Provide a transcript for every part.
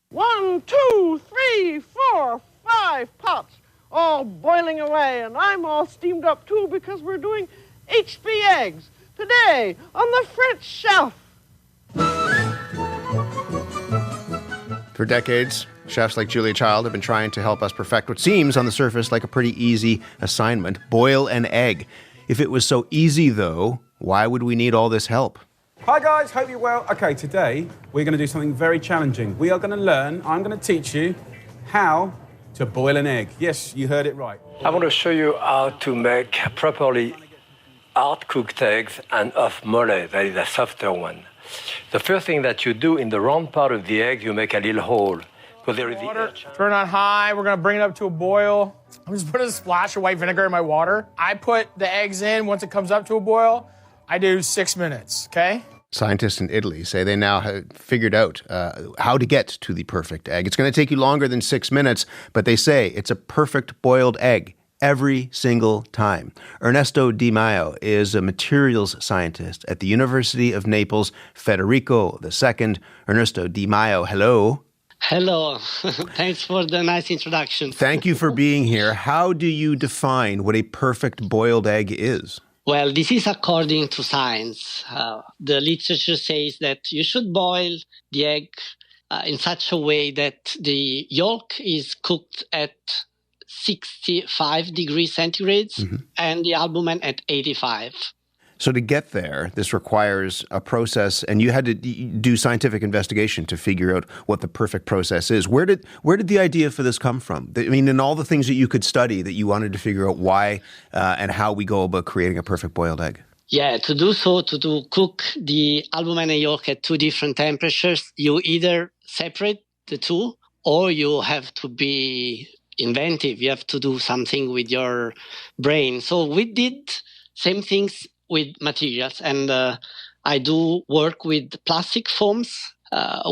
1, 2, 3, 4, 5 pots, all boiling away, and I'm all steamed up too because we're doing HB eggs today on the French shelf. For decades, chefs like Julia Child have been trying to help us perfect what seems on the surface like a pretty easy assignment: boil an egg. If it was so easy, though, why would we need all this help? Hi guys, hope you're well. Okay, today we're going to do something very challenging. We are going to learn, I'm going to teach you how to boil an egg. Yes, you heard it right. I want to show you how to make properly hard-cooked eggs and off mole, that is a softer one. The first thing that you do in the round part of the egg, you make a little hole. Because there is water, turn on high, we're gonna bring it up to a boil. I'm just putting a splash of white vinegar in my water. I put the eggs in, once it comes up to a boil, I do 6 minutes, okay? Scientists in Italy say they now have figured out how to get to the perfect egg. It's going to take you longer than 6 minutes, but they say it's a perfect boiled egg every single time. Ernesto Di Maio is a materials scientist at the University of Naples, Federico II. Ernesto Di Maio, hello. Hello. Thanks for the nice introduction. Thank you for being here. How do you define what a perfect boiled egg is? Well, this is according to science. The literature says that you should boil the egg in such a way that the yolk is cooked at 65 degrees centigrade and the albumen at 85. So to get there, this requires a process, and you had to do scientific investigation to figure out what the perfect process is. Where did the idea for this come from? I mean, in all the things that you could study, that you wanted to figure out why and how we go about creating a perfect boiled egg. Yeah, to do so, to cook the albumen and yolk at two different temperatures, you either separate the two or you have to be inventive. You have to do something with your brain. So we did same things with materials, and I do work with plastic foams.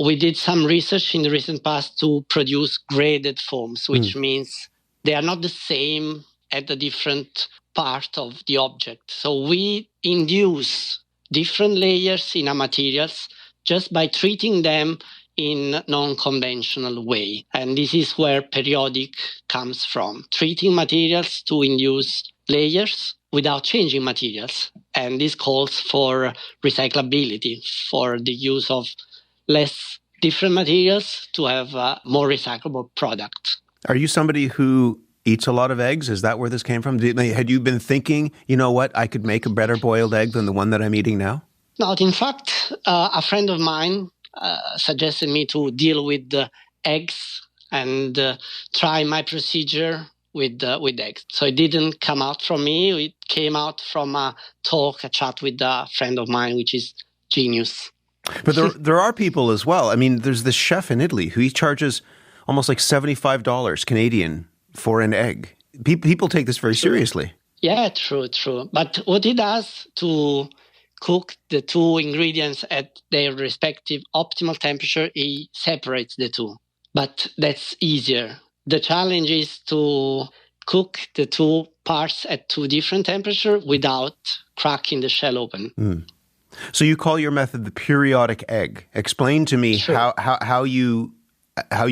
We did some research in the recent past to produce graded foams, which means they are not the same at a different part of the object. So we induce different layers in our materials just by treating them in non-conventional way. And this is where periodic comes from. Treating materials to induce layers without changing materials. And this calls for recyclability, for the use of less different materials to have a more recyclable product. Are you somebody who eats a lot of eggs? Is that where this came from? Had you been thinking, you know what, I could make a better boiled egg than the one that I'm eating now? No, in fact, a friend of mine suggested me to deal with the eggs and try my procedure with eggs. So it didn't come out from me. It came out from a chat with a friend of mine, which is genius. But there are people as well. I mean, there's this chef in Italy who he charges almost like $75 Canadian for an egg. People take this very seriously. Yeah, true. But what he does to cook the two ingredients at their respective optimal temperature, he separates the two. But that's easier. The challenge is to cook the two parts at two different temperatures without cracking the shell open. So you call your method the periodic egg. Explain to me how you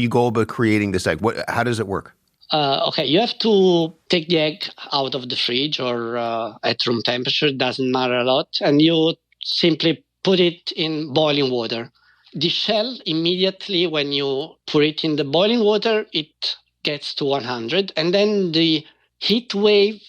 go about creating this egg. How does it work? Okay, you have to take the egg out of the fridge or at room temperature, doesn't matter a lot, and you simply put it in boiling water. The shell, immediately when you put it in the boiling water, it gets to 100, and then the heat wave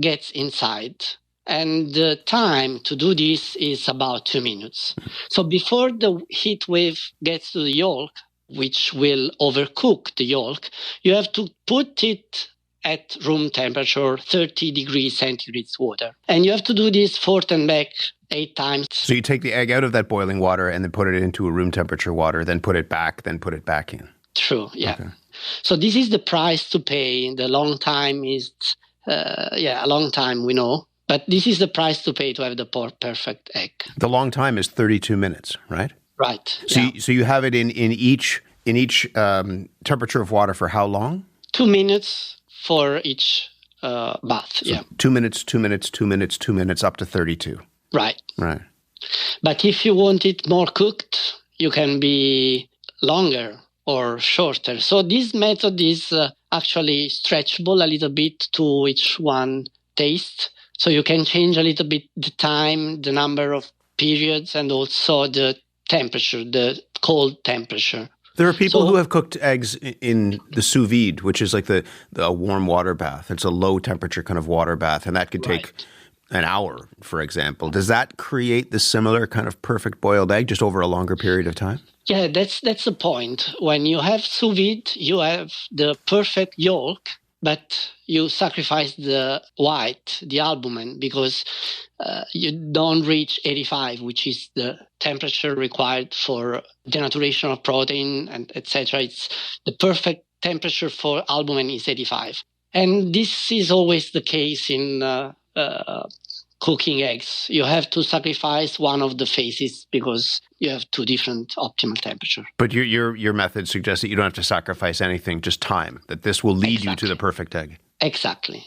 gets inside. And the time to do this is about 2 minutes. So before the heat wave gets to the yolk, which will overcook the yolk, you have to put it at room temperature, 30 degrees centigrade water. And you have to do this forth and back 8 times. So you take the egg out of that boiling water and then put it into a room temperature water, then put it back in. True, yeah. Okay. So this is the price to pay. The long time is, a long time, we know. But this is the price to pay to have the perfect egg. The long time is 32 minutes, right? Right. So you have it in each temperature of water for how long? 2 minutes for each bath. So 2 minutes, 2 minutes, 2 minutes, 2 minutes, up to 32. Right. Right. But if you want it more cooked, you can be longer. or shorter. So this method is actually stretchable a little bit to each one taste. So you can change a little bit the time, the number of periods, and also the temperature, the cold temperature. There are people who have cooked eggs in the sous vide, which is like the warm water bath. It's a low temperature kind of water bath, and that could take an hour, for example. Does that create the similar kind of perfect boiled egg just over a longer period of time? Yeah, that's the point. When you have sous vide, you have the perfect yolk, but you sacrifice the white, the albumin, because you don't reach 85, which is the temperature required for denaturation of protein and etc. It's the perfect temperature for albumin is 85. And this is always the case in cooking eggs. You have to sacrifice one of the phases because you have two different optimal temperatures. But your method suggests that you don't have to sacrifice anything, just time, that this will lead you to the perfect egg. Exactly.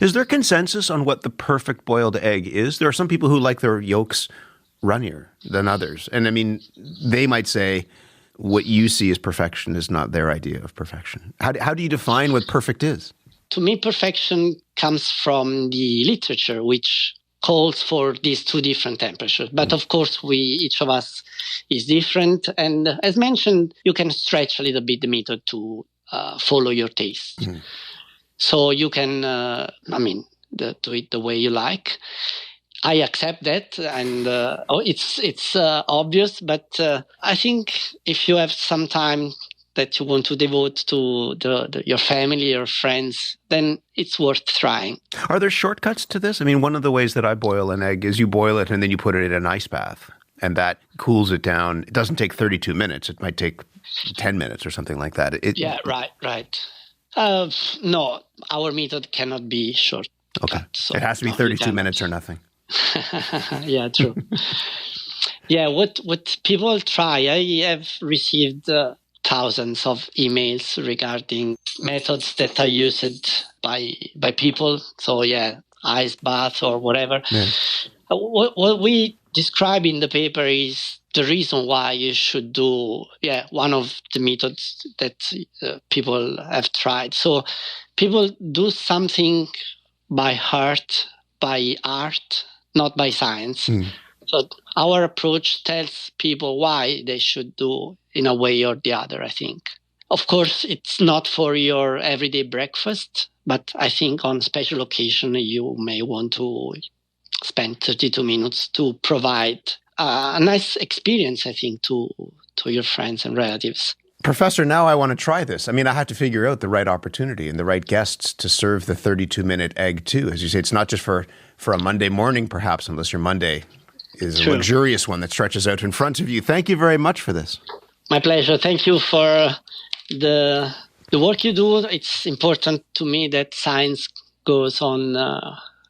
Is there consensus on what the perfect boiled egg is? There are some people who like their yolks runnier than others. And I mean, they might say what you see as perfection is not their idea of perfection. How do you define what perfect is? To me, perfection comes from the literature, which calls for these two different temperatures. But of course, each of us is different. And as mentioned, you can stretch a little bit the method to follow your taste. Mm. So you can, do it the way you like. I accept that, and it's obvious. But I think if you have some time that you want to devote to your family or friends, then it's worth trying. Are there shortcuts to this? I mean, one of the ways that I boil an egg is you boil it and then you put it in an ice bath, and that cools it down. It doesn't take 32 minutes. It might take 10 minutes or something like that. Right. No, our method cannot be short. Okay. So it has to be 32 minutes or nothing. Yeah, true. Yeah, what people try, I have received thousands of emails regarding methods that are used by people. So yeah, ice bath or whatever. Yeah. What we describe in the paper is the reason why you should do one of the methods that people have tried. So people do something by heart, by art, not by science. Mm. So our approach tells people why they should do in a way or the other, I think. Of course, it's not for your everyday breakfast, but I think on special occasion you may want to spend 32 minutes to provide a nice experience, I think, to your friends and relatives. Professor, now I want to try this. I mean, I have to figure out the right opportunity and the right guests to serve the 32-minute egg too. As you say, it's not just for a Monday morning, perhaps, unless your Monday is a luxurious one that stretches out in front of you. Thank you very much for this. My pleasure. Thank you for the work you do. It's important to me that science goes on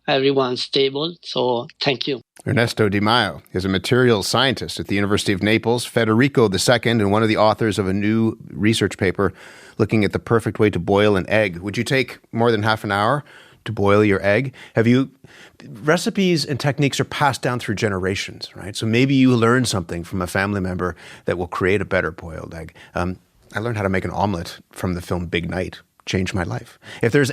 everyone's table. So thank you. Ernesto Di Maio is a materials scientist at the University of Naples, Federico II, and one of the authors of a new research paper looking at the perfect way to boil an egg. Would you take more than half an hour to boil your egg? Recipes and techniques are passed down through generations, right? So maybe you learn something from a family member that will create a better boiled egg. I learned how to make an omelet from the film Big Night. Changed my life. If there's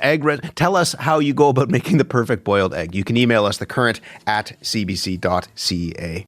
tell us how you go about making the perfect boiled egg. You can email us thecurrent@cbc.ca.